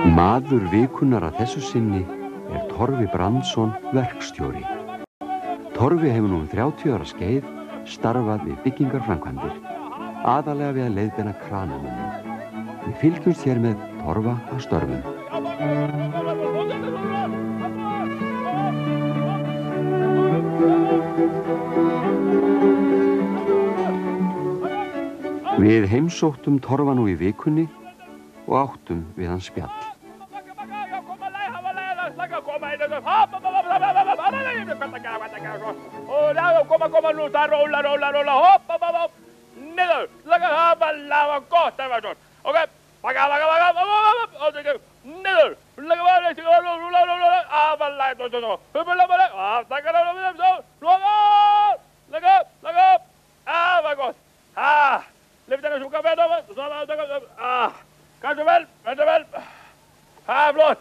Maður vikunnar að þessu sinni er Torfi Brandsson verkstjóri. Torfi hefur nú 30 ára skeið starfað við byggingarframkvæmdir, aðalega við að leiðbeina kranamönnum. Við fylgjumst hér með Torfa að störfum. Við heimsóttum Torfa nú í vikunni og áttum við hans spjall. Koma nú, það róla, hoppa, niður, hafa laga gott, það var svona. Ok, baka, niður, hafa laga, hafa gott. Lyfta henni sjúka með það, kannski vel, flott.